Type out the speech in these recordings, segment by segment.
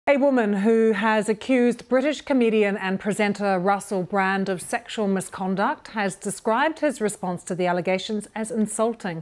A woman who has accused British comedian and presenter Russell Brand of sexual misconduct has described his response to the allegations as insulting.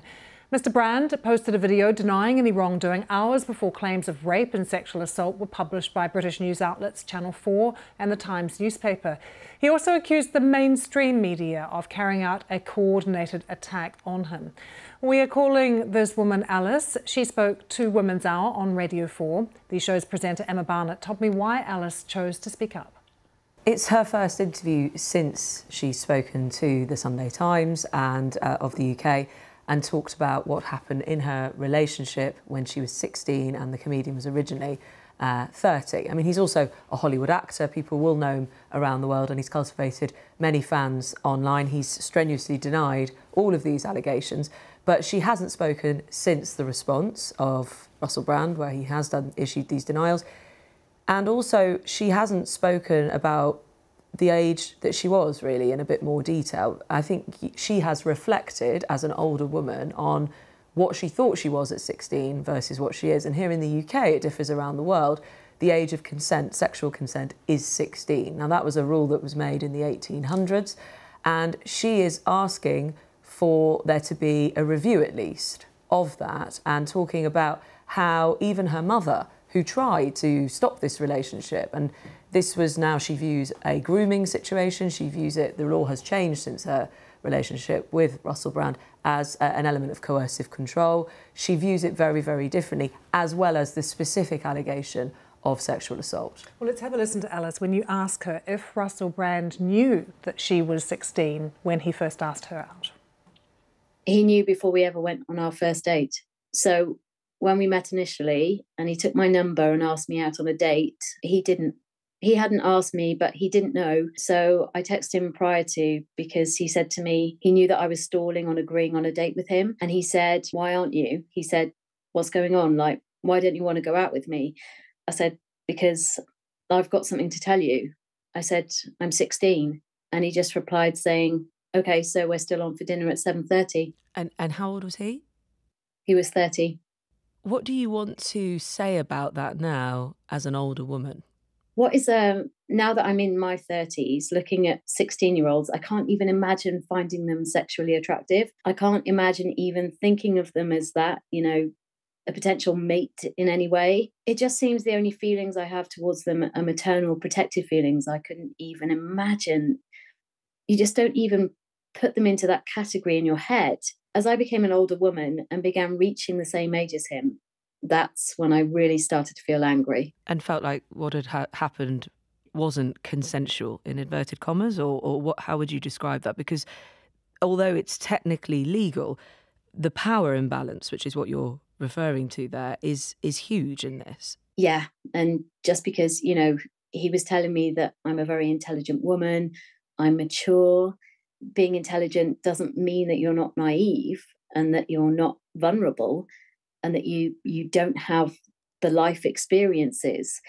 Mr. Brand posted a video denying any wrongdoing hours before claims of rape and sexual assault were published by British news outlets Channel 4 and the Times newspaper. He also accused the mainstream media of carrying out a coordinated attack on him. We are calling this woman Alice. She spoke to Women's Hour on Radio 4. The show's presenter Emma Barnett told me why Alice chose to speak up. It's her first interview since she's spoken to the Sunday Times and of the UK and talked about what happened in her relationship when she was 16 and the comedian was originally 30. I mean, he's also a Hollywood actor. People will know him around the world and he's cultivated many fans online. He's strenuously denied all of these allegations, but she hasn't spoken since the response of Russell Brand, where he has issued these denials. And also, she hasn't spoken about the age that she was, really, in a bit more detail. I think she has reflected, as an older woman, on what she thought she was at 16 versus what she is. And here in the UK, it differs around the world. The age of consent, sexual consent, is 16. Now, that was a rule that was made in the 1800s. And she is asking for there to be a review, at least, of that, and talking about how even her mother, who tried to stop this relationship, and this was now she views a grooming situation, she views it, the law has changed since her relationship with Russell Brand, as an element of coercive control. She views it very, very differently, as well as the specific allegation of sexual assault. Well, let's have a listen to Alice when you ask her if Russell Brand knew that she was 16 when he first asked her out. He knew before we ever went on our first date. So when we met initially and he took my number and asked me out on a date, he hadn't asked me, but he didn't know. So I texted him prior to, because he said to me, he knew that I was stalling on agreeing on a date with him. And he said, "Why aren't you?" He said, "What's going on? Like, why don't you want to go out with me?" I said, "Because I've got something to tell you." I said, "I'm 16. And he just replied saying, "Okay, so we're still on for dinner at 7:30. And how old was he? He was 30. What do you want to say about that now as an older woman? What is now that I'm in my 30s, looking at 16-year-olds, I can't even imagine finding them sexually attractive. I can't imagine even thinking of them as that, a potential mate in any way. It just seems the only feelings I have towards them are maternal, protective feelings. I couldn't even imagine. You just don't even put them into that category in your head. As I became an older woman and began reaching the same age as him, that's when I really started to feel angry. And felt like what had happened wasn't consensual, in inverted commas, or what? How would you describe that? Because although it's technically legal, the power imbalance, which is what you're referring to there, is huge in this. Yeah, and just because, he was telling me that I'm a very intelligent woman, I'm mature. Being intelligent doesn't mean that you're not naive and that you're not vulnerable and that you don't have the life experiences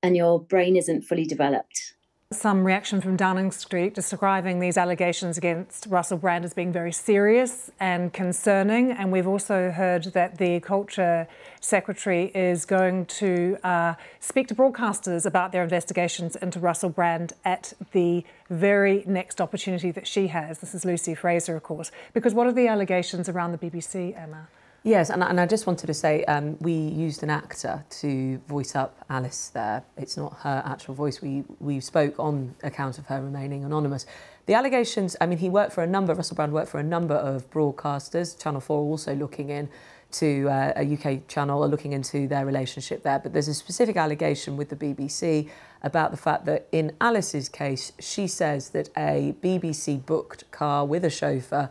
and your brain isn't fully developed. Some reaction from Downing Street describing these allegations against Russell Brand as being very serious and concerning. And we've also heard that the Culture Secretary is going to speak to broadcasters about their investigations into Russell Brand at the very next opportunity that she has. This is Lucy Fraser, of course. Because what are the allegations around the BBC, Emma? Yes, and I just wanted to say we used an actor to voice up Alice there. It's not her actual voice. We spoke on account of her remaining anonymous. The allegations, I mean, Russell Brand worked for a number of broadcasters. Channel 4 also looking into a UK channel, are looking into their relationship there. But there's a specific allegation with the BBC about the fact that in Alice's case, she says that a BBC booked car with a chauffeur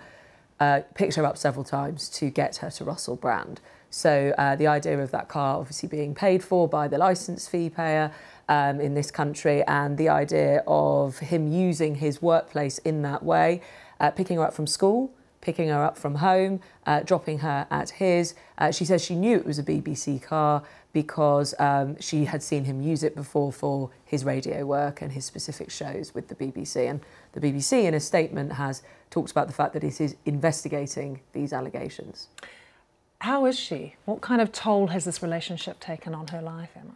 picked her up several times to get her to Russell Brand. So the idea of that car obviously being paid for by the licence fee payer in this country, and the idea of him using his workplace in that way, picking her up from school, picking her up from home, dropping her at his. She says she knew it was a BBC car because she had seen him use it before for his radio work and his specific shows with the BBC. And the BBC, in a statement, has talked about the fact that it is investigating these allegations. How is she? What kind of toll has this relationship taken on her life, Emma?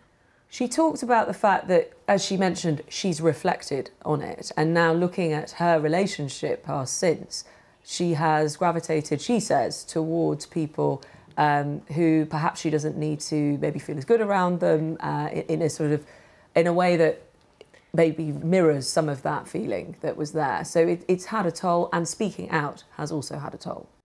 She talked about the fact that, as she mentioned, she's reflected on it, and now looking at her relationship past since, she has gravitated, she says, towards people who perhaps she doesn't need to maybe feel as good around them in a way that maybe mirrors some of that feeling that was there. So it's had a toll, and speaking out has also had a toll.